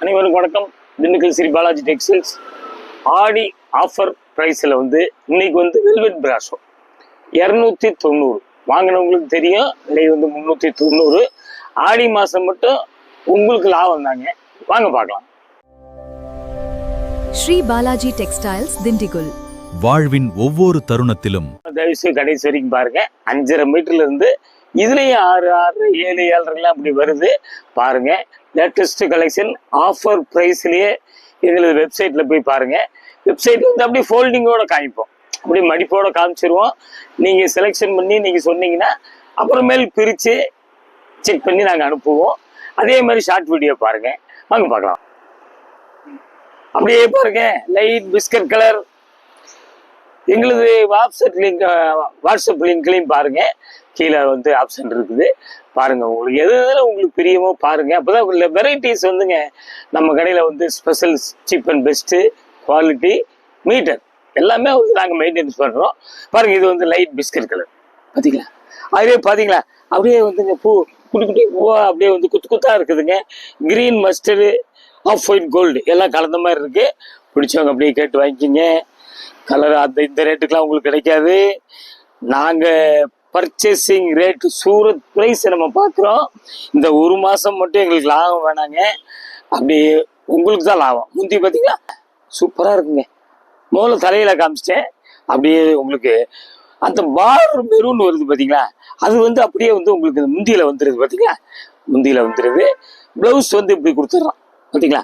அனைவருக்கும் வணக்கம். திண்டுக்கல் ஸ்ரீ பாலாஜி டெக்ஸ்டைல்ஸ் ஆடி ஆஃபர் ப்ரைஸில் இன்னைக்கு வெல்வெட் பிராசோ 290. வாங்கினவங்களுக்கு தெரியும், விலை 390. ஆடி மாதம் மட்டும் உங்களுக்கு லாபம் தாங்க. வாங்க பார்க்கலாம். ஸ்ரீ பாலாஜி டெக்ஸ்டைல்ஸ் திண்டுக்கல். வாழ்வின் ஒவ்வொரு தருணத்திலும் தயவுசு கடைசி வரைக்கும் பாருங்க. 5.5 மீட்டர்ல இருந்து இதுலயும் 6, 7, 7.5 அப்படி வருது பாருங்க. லேட்டஸ்ட் கலெக்ஷன் ஆஃபர் ப்ரைஸ்லயே எங்களது வெப்சைட்ல போய் பாருங்க. வெப்சைட் அப்படியே ஃபோல்டிங்கோட காமிப்போம், அப்படியே மடிப்போட காமிச்சிருவோம். நீங்க செலெக்ஷன் பண்ணி நீங்க சொன்னீங்கன்னா அப்புறமேல் பிரிச்சு செக் பண்ணி நாங்க அனுப்புவோம். அதே மாதிரி ஷார்ட் வீடியோ பாருங்க, வாங்க பார்க்கலாம். அப்படியே பாருங்க, லைட் பிஸ்கட் கலர். எங்களது வாட்ஸ்அப் லிங்க்லையும் பாருங்க, கீழே ஆப்ஷன் இருக்குது பாருங்க. உங்களுக்கு எது உங்களுக்கு பிரியமோ பாருங்க. அப்போதான் வெரைட்டிஸ் நம்ம கடையில் special cheap and best quality metre எல்லாமே நாங்கள் மெயின்டைன்ஸ் பண்ணுறோம். பாருங்க, இது லைட் பிஸ்கட் கலர் பார்த்தீங்களா? அதுவே பார்த்தீங்களா, அப்படியே பூ குட்டி குட்டி பூவா அப்படியே குத்து குத்தா இருக்குதுங்க. Green mustard off white gold எல்லாம் கலந்த மாதிரி இருக்கு. பிடிச்சவங்க அப்படியே கேட்டு வாங்கிக்கிங்க. கலர் இந்த ரேட்டுக்கெல்லாம் உங்களுக்கு கிடைக்காது. நாங்கள் பர்ச்சேசிங் ரேட்டு சூரத் ப்ரைஸ் நம்ம பார்க்குறோம். இந்த ஒரு மாதம் மட்டும் எங்களுக்கு லாபம் வேணாங்க, அப்படி உங்களுக்கு தான் லாபம். முந்தி பார்த்தீங்களா, சூப்பராக இருக்குங்க. முதல்ல தலையில் காமிச்சிட்டேன். அப்படியே உங்களுக்கு அந்த பார்டர் மெரூன் வருது பார்த்தீங்களா, அது அப்படியே உங்களுக்கு முந்தியில் வந்துடுது பார்த்தீங்களா. முந்தியில் வந்துடுது. ப்ளவுஸ் இப்படி கொடுத்துட்றோம் பார்த்தீங்களா.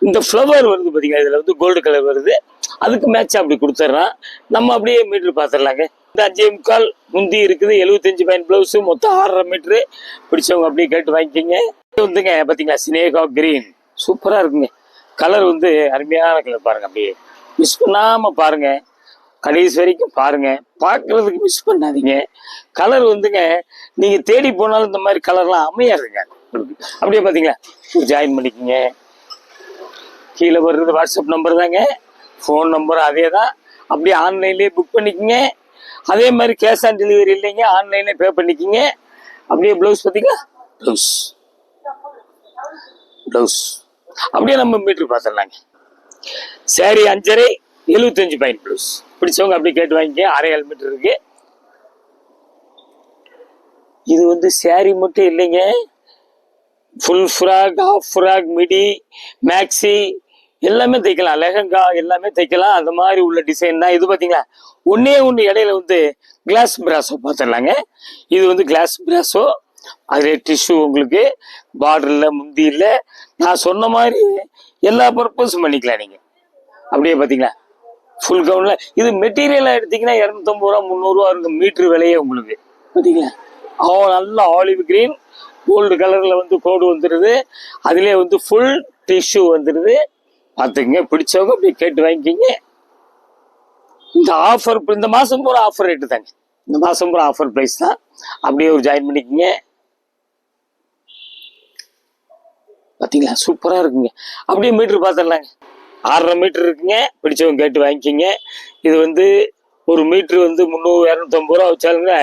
இந்த ஃப்ளவர் வருது பார்த்தீங்களா, இதில் கோல்டு கலர் வருது, அதுக்கு மேட்ச் அப்படி கொடுத்துட்றான். நம்ம அப்படியே மீட்ரு பார்த்துடலாங்க. இந்த 5.25 முந்தி இருக்குது, 75 பாயிண்ட் ப்ளவுஸு, மொத்தம் 6.5 மீட்ரு. பிடிச்சவங்க அப்படியே கேட்டு வாங்கிக்கிங்க. பார்த்தீங்களா, சினேகா கிரீன் சூப்பராக இருக்குங்க. கலர் அருமையான கலர் பாருங்க. அப்படியே மிஸ் பண்ணாமல் பாருங்க, கடைசி வரைக்கும் பாருங்க. பார்க்கறதுக்கு மிஸ் பண்ணாதீங்க. கலர் நீங்க தேடி போனாலும் இந்த மாதிரி கலர்லாம் அமையாதுங்க. அப்படியே பார்த்தீங்களா, ஜாயின் பண்ணிக்கோங்க. கீழே வர்றது வாட்ஸ்அப் நம்பர் தாங்க, ஃபோன் நம்பர் அதே தான். அப்படியே ஆன்லைன்லேயே புக் பண்ணிக்கோங்க. அதே மாதிரி கேஷ் ஆன் டெலிவரி இல்லைங்க, ஆன்லைன்லேயே பே பண்ணிக்கோங்க. அப்படியே ப்ளவுஸ் பார்த்தீங்களா, ப்ளவுஸ் அப்படியே நம்ம மீட்ரு பார்த்துடலாங்க. Sari 5.5 75 point blouse. பிடிச்சவங்க அப்படியே கேட்டு வாங்கிக்க. 6.5 மீட்டர் இருக்கு. இது சாரி மட்டும் இல்லைங்க, full frock, half frock, midi, maxi எல்லாமே தைக்கலாம். லெஹங்கா எல்லாமே தைக்கலாம். அந்த மாதிரி உள்ள டிசைன் தான் இது. பார்த்தீங்களா, ஒன்னே இடையில கிளாஸ் பிராஸோ பார்த்துடலாங்க. இது கிளாஸ் பிராஸோ. அதில் டிஷ்யூ உங்களுக்கு பார்டரில் முந்தி இல்லை. நான் சொன்ன மாதிரி எல்லா பர்பஸும் பண்ணிக்கலாம் நீங்கள். அப்படியே பார்த்தீங்களா, ஃபுல் கவுனில். இது மெட்டீரியலாக எடுத்தீங்கன்னா 250 ரூபா 300 ரூபா இருக்கும் மீட்ரு விலையே உங்களுக்கு. பார்த்தீங்களா, நல்ல ஆலிவ் கிரீன் கோல்டு கலரில் கோடு வந்துடுது. அதுலேயே ஃபுல் டிஷ்யூ வந்துடுது. பார்த்துக்குங்க. பிடிச்சவங்க அப்படி கேட்டு வாங்கிக்கிங்க. இந்த ஆஃபர் இந்த மாதம் பூரா ஆஃபர் ரேட்டு தாங்க. இந்த மாதம் பூரா ஆஃபர் ப்ரைஸ் தான். அப்படியே ஒரு ஜாயின் பண்ணிக்கோங்க. பார்த்தீங்களா, சூப்பராக இருக்குங்க. அப்படியே மீட்ரு பார்த்துடலாங்க. 6.5 மீட்டர் இருக்குங்க. பிடிச்சவங்க கேட்டு வாங்கிக்கிங்க. இது ஒரு மீட்ரு 300 250 ரூபா வச்சாலுங்க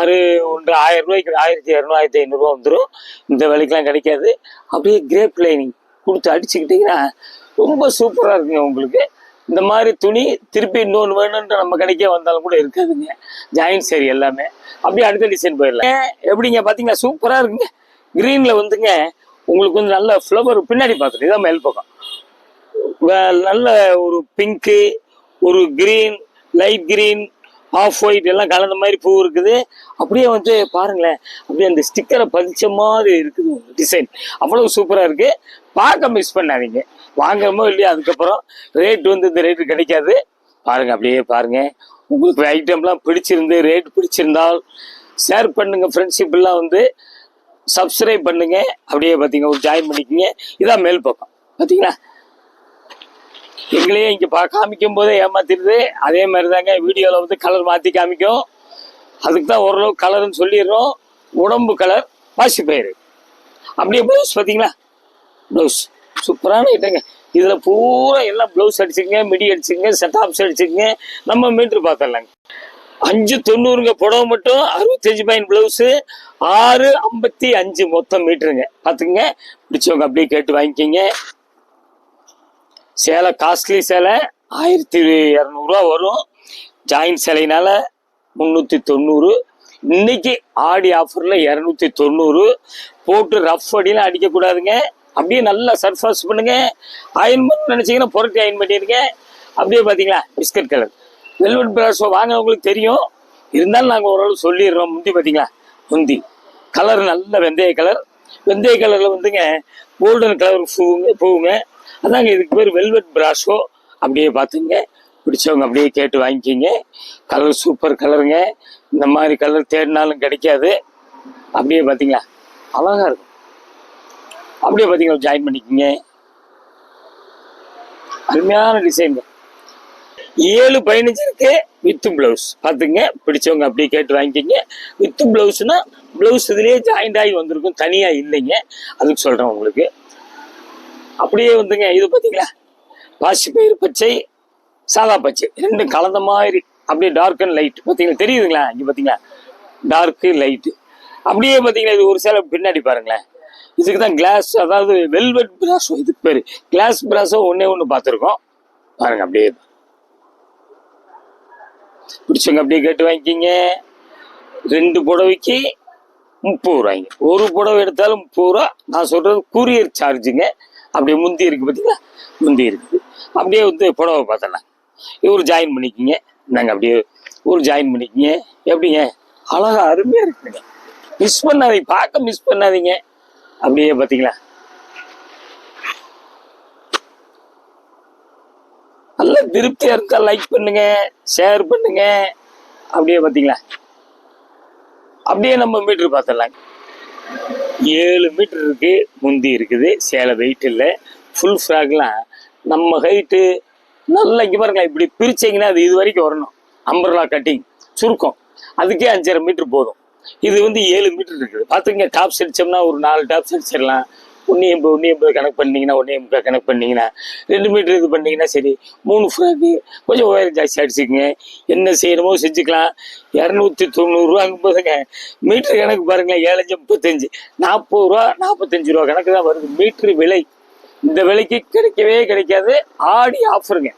1000 ரூபாய்க்கு 1200 1500 ரூபா வந்துடும். இந்த விலைக்கெல்லாம் கிடைக்காது. அப்படியே கிரேப் லைனிங் கொடுத்து அடிச்சுக்கிட்டிங்கன்னா ரொம்ப சூப்பராக இருக்குங்க. உங்களுக்கு இந்த மாதிரி துணி திருப்பி இன்னொன்று வேணுன்ற நம்ம கடைக்கே வந்தாலும் கூட இருக்காதுங்க. ஜாயின் சரி எல்லாமே. அப்படியே அடுத்த டிசைன் போயிடலாம். எப்படிங்க பார்த்தீங்களா, சூப்பராக இருக்குங்க. க்ரீனில் உங்களுக்கு நல்ல ஃப்ளவர் பின்னாடி பார்த்துட்டு இதான் மேல் பக்கம். நல்ல ஒரு பிங்க்கு, ஒரு green, light green, off white எல்லாம் கலந்த மாதிரி பூ இருக்குது. அப்படியே பாருங்களேன், அப்படியே அந்த ஸ்டிக்கரை பதிச்ச மாதிரி இருக்குது டிசைன். அவ்வளவு சூப்பராக இருக்கு. பார்க்க மிஸ் பண்ணாதீங்க. வாங்குறமோ இல்லையா, அதுக்கப்புறம் ரேட் இந்த ரேட்டு கிடைக்காது. பாருங்க, அப்படியே பாருங்க. உங்களுக்கு ஐட்டம்லாம் பிடிச்சிருந்து ரேட் பிடிச்சிருந்தால் ஷேர் பண்ணுங்க. ஃப்ரெண்ட்ஷிப் எல்லாம் சப்ஸ்கிரைப் பண்ணுங்க. அப்படியே பார்த்தீங்க ஒரு ஜாயின் பண்ணிக்கோங்க. இதான் மேல் பக்கம். பார்த்தீங்களா, எங்களையே இங்கே காமிக்கும் போதே ஏமாத்திடுது. அதே மாதிரி தாங்க வீடியோவில் கலர் மாற்றி காமிக்கும். அதுக்கு தான் ஓரளவு கலர்னு சொல்லிடுறோம். உடம்பு கலர் பாசிப்பயிறு. அப்படியே ப்ளவுஸ் பார்த்தீங்களா, ப்ளவுஸ் சூப்பரான ஐட்டங்க. இதில் பூரா எல்லாம் ப்ளவுஸ் அடிச்சுக்கங்க, மிடி அடிச்சுக்கங்க, செட்டாப்ஸ் அடிச்சுக்கங்க. நம்ம மீட்ரு பார்த்துடலாங்க. 5.90 புடவை மட்டும் 65 பாயிண்ட் ப்ளவுஸு, 6.55 மொத்தம் மீட்டருங்க. பார்த்துக்குங்க. பிடிச்சவங்க அப்படியே கேட்டு வாங்கிக்கிங்க. சேலை காஸ்ட்லி சேலை 1200 வரும். ஜாயின் சேலைனால 390. இன்னைக்கு ஆடி ஆஃபர்ல 290 போட்டு ரஃப் அடியெல்லாம் அடிக்கக்கூடாதுங்க. அப்படியே நல்லா சர்ஃபாஸ் பண்ணுங்க. அயன் பண்ண நினைச்சீங்கன்னா புரட்டி அயன் பண்ணிடுங்க. அப்படியே பார்த்தீங்களா பிஸ்கட் கலர் வெல்வெட் பிராஷோ வாங்கினவங்களுக்கு தெரியும். இருந்தாலும் நாங்கள் ஓரளவு சொல்லிடுறோம். முந்தி பார்த்தீங்களா முந்தி கலர் நல்ல வெந்தய கலர். வெந்தய கலரில் வந்துங்க கோல்டன் கலர் பூவுங்க. அதாங்க இதுக்கு பேர் வெல்வெட் பிராஷோ. அப்படியே பார்த்துங்க, பிடிச்சவங்க அப்படியே கேட்டு வாங்கிக்கிங்க. கலர் சூப்பர் கலருங்க. இந்த மாதிரி கலர் தேடினாலும் கிடைக்காது. அப்படியே பார்த்தீங்களா அழகா இருக்கும். அப்படியே பார்த்தீங்களா ஜாயின் பண்ணிக்கிங்க. அருமையான டிசைன். 7-15 இருக்கு வித் பிளவுஸ். பார்த்துங்க, பிடிச்சவங்க அப்படியே கேட்டு வாங்கிக்கிங்க. வித் பிளவுஸ்னா பிளவுஸ் இதுலேயே ஜாயிண்ட் ஆகி வந்திருக்கும், தனியாக இல்லைங்க. அதுக்கு சொல்கிறேன் உங்களுக்கு. அப்படியே வந்துங்க இது பார்த்தீங்களா பாசிப்பயிறு பச்சை சாதா பச்சை ரெண்டும் கலந்த மாதிரி அப்படியே டார்க் அண்ட் லைட் பார்த்தீங்களா தெரியுதுங்களா? இங்கே பார்த்தீங்களா டார்க்கு லைட்டு. அப்படியே பார்த்தீங்களா இது ஒரு சேலை பின்னாடி பாருங்களேன். இதுக்கு தான் கிளாஸ், அதாவது வெல்வெட் பிராஸோ இதுக்கு பேர். கிளாஸ் பிராஸோ ஒன்று பார்த்துருக்கோம் பாருங்க. அப்படியே பிடிச்சவங்க அப்படியே கேட்டு வாங்கிக்கிங்க. 2 புடவைக்கு 30 ரூபாய்ங்க. ஒரு புடவை எடுத்தாலும் 30 ரூபா. நான் சொல்றது கூரியர் சார்ஜுங்க. அப்படியே முந்தி இருக்கு பார்த்தீங்களா, முந்தி இருக்குது. அப்படியே வந்து புடவை பார்த்தலாம். இவர் ஜாயின் பண்ணிக்கிங்க. நாங்கள் அப்படியே ஒரு ஜாயின் பண்ணிக்கிங்க. எப்படிங்க அழகா அருமையாக இருக்குங்க. மிஸ் பண்ணாதீங்க, பார்க்க மிஸ் பண்ணாதீங்க. அப்படியே பார்த்தீங்களா நல்ல திருப்தியாக இருக்கா? லைக் பண்ணுங்க, ஷேர் பண்ணுங்க. அப்படியே பார்த்தீங்களா அப்படியே நம்ம மீட்ரு பார்த்துடலாம். 7 மீட்டர் இருக்கு, முந்தி இருக்குது. சேலை வெயிட் இல்லை. ஃபுல் ஃப்ராக்லாம் நம்ம ஹைட்டு நல்லா இங்கே பாருங்களா. இப்படி பிரிச்சிங்கன்னா அது இது வரைக்கும் வரணும். அம்பர்லா கட்டிங் சுருக்கம் அதுக்கே 5.5 மீட்டர் போதும். இது வந்து 7 மீட்டர் இருக்குது. பார்த்துங்க, டாப்ஸ் அடித்தோம்னா ஒரு 4 டாப்ஸ் அடிச்சிடலாம். 180 கணக்கு பண்ணிங்கன்னா 1.80 கணக்கு பண்ணிங்கன்னா 2 மீட்டர் இது பண்ணிங்கன்னா சரி. 3 ஃப்ராக்கு கொஞ்சம் உயரம் ஜாஸ்தி அடிச்சுக்குங்க. என்ன செய்யணுமோ செஞ்சுக்கலாம். 290 ரூபாங்கும் போதுங்க மீட்ரு கணக்கு பாருங்களேன். 7-5-35 40 ரூபா 45 ரூபா கணக்கு தான் வருது மீட்ரு விலை. இந்த விலைக்கு கிடைக்கவே கிடைக்காது. ஆடி ஆஃபருங்க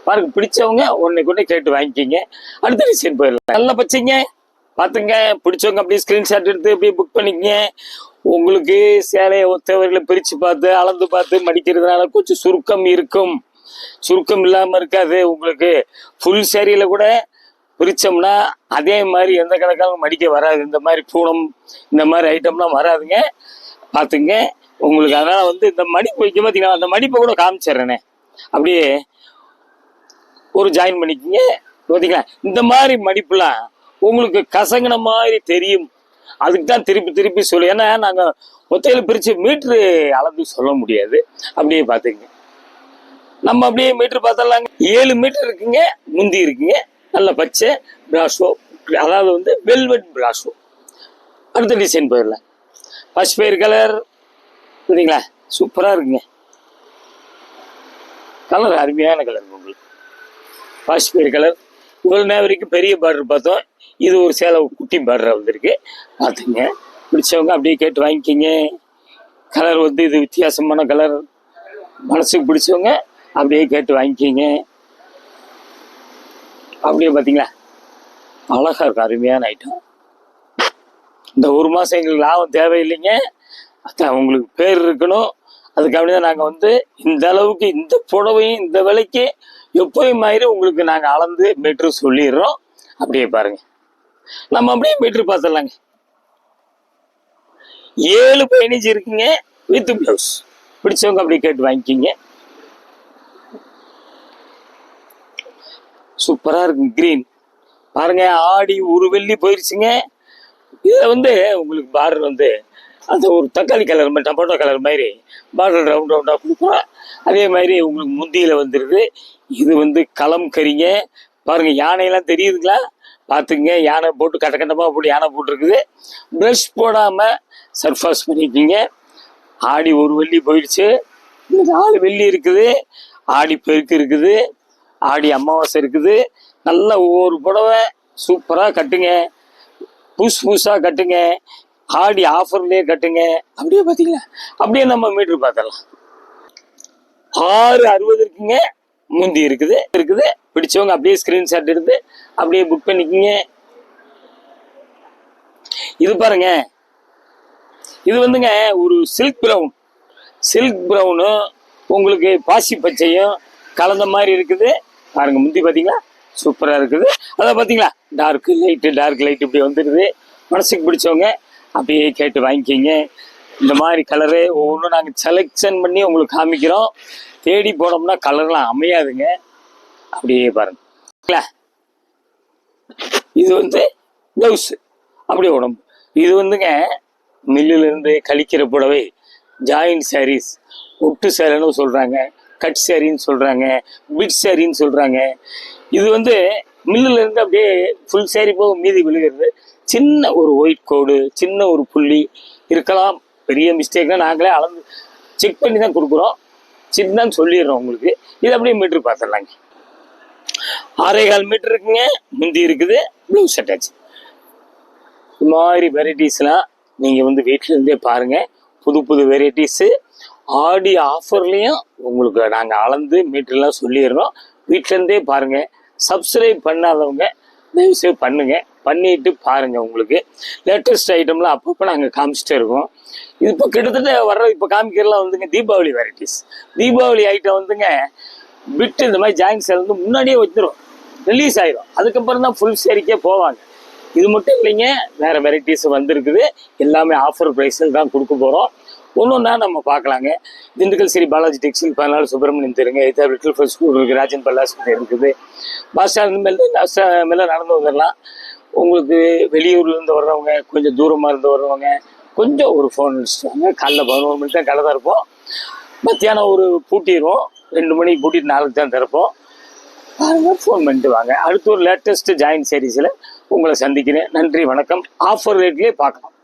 பாருங்க. பிடிச்சவங்க ஒன்றை கேட்டு வாங்கிக்கிங்க. அடுத்த டிசைன் போயிடலாம். நல்லா பச்சைங்க பார்த்துங்க. பிடிச்சவங்க அப்படியே ஸ்க்ரீன்ஷாட் எடுத்து அப்படியே புக் பண்ணிக்கங்க. உங்களுக்கு சேலையை ஒத்தவர்களை பிரித்து பார்த்து அளந்து பார்த்து மடிக்கிறதுனால கொஞ்சம் சுருக்கம் இருக்கும். சுருக்கம் இல்லாமல் இருக்காது. உங்களுக்கு ஃபுல் சேரீயில் கூட பிரித்தோம்னா அதே மாதிரி எந்த கணக்காலும் மடிக்க வராது. இந்த மாதிரி பூனம் இந்த மாதிரி ஐட்டம்லாம் வராதுங்க. பார்த்துங்க உங்களுக்கு. அதனால் வந்து இந்த மடிப்பு வைக்க பார்த்தீங்கன்னா அந்த மடிப்பை கூட காமிச்சிட்றேனே. அப்படியே ஒரு ஜாயின் பண்ணிக்கிங்க. பார்த்தீங்களா இந்த மாதிரி மடிப்புலாம் உங்களுக்கு கசங்கின மாதிரி தெரியும். அதுக்கு தான் திருப்பி சொல்லு. ஏன்னா நாங்கள் ஒத்தையில் பிரித்து மீட்ரு அளந்து சொல்ல முடியாது. அப்படியே பார்த்துக்குங்க. நம்ம அப்படியே மீட்ரு பார்த்தலாங்க. 7 மீட்டர் இருக்குங்க, முந்தி இருக்குங்க. நல்ல பச்சை பிராஷோ, அதாவது வந்து வெல்வெட் பிராஷோ. அடுத்த டிசைன் போயிடலாம். பசுப்பயிறு கலர் பார்த்தீங்களா சூப்பராக இருக்குங்க. கலர் அருமையான கலர் உங்களுக்கு. பசுப்பயிறு கலர். இவ்வளோ நேரம் வரைக்கும் பெரிய பார்டர் பார்த்தோம். இது ஒரு சேலை குட்டி பார்டர் வந்திருக்கு. பார்த்துங்க, பிடிச்சவங்க அப்படியே கேட்டு வாங்கிக்கிங்க. கலர் வந்து இது வித்தியாசமான கலர். மனசுக்கு பிடிச்சவங்க அப்படியே கேட்டு வாங்கிக்கிங்க. அப்படியே பார்த்தீங்களா அழகா இருக்கும். அருமையான ஐட்டம். இந்த 1 மாதம் எங்களுக்கு லாபம் தேவையில்லைங்க. அதான் உங்களுக்கு பேர் இருக்கணும். அதுக்காக தான் நாங்கள் வந்து இந்த அளவுக்கு இந்த புடவையும் இந்த விலைக்கு எப்போயும் மாதிரி உங்களுக்கு நாங்கள் அளந்து மீட்ரு சொல்லிடுறோம். அப்படியே பாருங்க. நம்ம அப்படியே மீட்ரு பார்த்துடலாங்க. 7-15 இருக்குங்க வித் பிளவுஸ். பிடிச்சவங்க அப்படியே கேட்டு வாங்கிக்கிங்க. சூப்பராக இருக்கும். கிரீன் பாருங்க. ஆடி ஒரு வெள்ளி போயிடுச்சுங்க. இதில் வந்து உங்களுக்கு பார்டர் வந்து அந்த ஒரு தக்காளி கலர் மாதிரி டொமேட்டோ கலர் மாதிரி பார்டர் ரவுண்டாக கொடுக்குறோம். அதே மாதிரி உங்களுக்கு முந்தியில் வந்துடுது. இது வந்து களம் கறிங்க. பாருங்கள் யானையெல்லாம் தெரியுதுங்களா? பார்த்துங்க. யானை போட்டு கட்டமாக போட்டு யானை போட்டிருக்குது. ப்ரஷ் போடாமல் சர்ஃபாஸ் பண்ணிக்கிங்க. ஆடி ஒரு வெள்ளி போயிடுச்சு. 4 வெள்ளி இருக்குது. ஆடி பெருக்கு இருக்குது. ஆடி அமாவாசை இருக்குது. நல்லா ஒவ்வொரு புடவை சூப்பராக கட்டுங்க. புதுசாக கட்டுங்க. ஆடி ஆஃபர்லேயே கட்டுங்க. அப்படியே பார்த்தீங்களா அப்படியே நம்ம மீட்ரு பார்த்தலாம். 660 இருக்குங்க. முந்தி இருக்குது. பிடிச்சவங்க அப்படியே ஸ்கிரீன்ஷாட் எடுத்து அப்படியே புக் பண்ணிக்கோங்க. இது பாருங்க, இது வந்துங்க ஒரு சில்க் பிரவுனு உங்களுக்கு பாசி பச்சையும் கலந்த மாதிரி இருக்குது. பாருங்க முந்தி பார்த்தீங்களா, சூப்பராக இருக்குது. அதான் பார்த்தீங்களா, டார்க் லைட் இப்படி வந்துடுது. மனசுக்கு பிடிச்சவங்க அப்படியே கேட்டு வாங்கிக்கிங்க. இந்த மாதிரி கலரு ஒவ்வொன்றும் நாங்கள் செலெக்ஷன் பண்ணி உங்களுக்கு காமிக்கிறோம். தேடி போனோம்னா கலர்லாம் அமையாதுங்க. அப்படியே பாருங்க. இது வந்து ப்ளவுஸு அப்படியே உடம்பு. இது வந்துங்க மில்லிலிருந்து கழிக்கிற புடவை, ஜாயின்ட் சாரீஸ், ஒட்டு சேலைன்னு சொல்கிறாங்க, கட் சாரின்னு சொல்கிறாங்க, பிட் சாரின்னு சொல்கிறாங்க. இது வந்து மில்லிலிருந்து அப்படியே ஃபுல் சாரி போக மீதி விழுகிறது. சின்ன ஒரு ஒயிட் கோடு, சின்ன ஒரு புள்ளி இருக்கலாம். பெரிய மிஸ்டேக்னா நாங்களே அளந்து செக் பண்ணி தான் கொடுக்குறோம். சின்னன்னு சொல்லிடுறோம் உங்களுக்கு. இது அப்படியே மீட்ரு பார்த்துடலாங்க. 6.25 மீட்டர் இருக்குங்க. முந்தி இருக்குது, ப்ளவுஸ் அட்டாச். இது மாதிரி வெரைட்டிஸ்லாம் நீங்கள் வந்து வீட்டிலேருந்தே பாருங்கள். புது வெரைட்டிஸு ஆடி ஆஃபர்லேயும் உங்களுக்கு நாங்கள் அளந்து மீட்டர்லாம் சொல்லிடுறோம். வீட்டிலேருந்தே பாருங்கள். சப்ஸ்கிரைப் பண்ணாதவங்க தயவுசெய்து பண்ணுங்கள். பண்ணிட்டு பாருங்கள். உங்களுக்கு லேட்டஸ்ட் ஐட்டம்லாம் அப்பப்போ நாங்கள் காமிச்சிட்டே இருக்கோம். இது இப்போ கிட்டத்தட்ட இப்போ காமிக்கிறதுலாம் வந்துங்க தீபாவளி வெரைட்டிஸ். தீபாவளி ஐட்டம் வந்துங்க பிட்டு இந்த மாதிரி ஜாயின்ஸ் வந்து முன்னாடியே வச்சிடும், ரிலீஸ் ஆயிடும். அதுக்கப்புறம் தான் ஃபுல் சேரிக்கே போவாங்க. இது மட்டும் இல்லைங்க, வேறு வெரைட்டிஸ் வந்திருக்குது. எல்லாமே ஆஃபர் ப்ரைஸில் தான் கொடுக்க போகிறோம். ஒன்றா நம்ம பார்க்கலாங்க. திண்டுக்கல் ஸ்ரீ பாலாஜி டெக்ஸ்டைல் 14 சுப்பிரமணியம் தெருங்க. லிட்டில் ஃபர்ஸ்ட் ஸ்கூல் இருக்குது, ராஜன் பல்லாஸ் இருக்குது. பஸ் ஸ்டாண்ட் மேலே நடந்து வந்துடலாம். உங்களுக்கு வெளியூர்லேருந்து வர்றவங்க, கொஞ்சம் தூரமாக இருந்து வர்றவங்க கொஞ்சம் ஒரு ஃபோன் அடிச்சுட்டாங்க. காலைல 11 மணிக்கு தான் கடை தான் இருப்போம். மத்தியானம் ஒரு பூட்டிடுவோம். 2 மணிக்கு பூட்டிட்டு 4க்கு தான் திறப்போம். பாருங்கள், ஃபோன் பண்ணிட்டு வாங்க. அடுத்து ஒரு லேட்டஸ்ட் ஜாயின் சீரீஸில் உங்களை சந்திக்கிறேன். நன்றி, வணக்கம். ஆஃபர் ரேட்லேயே பார்க்கலாம்.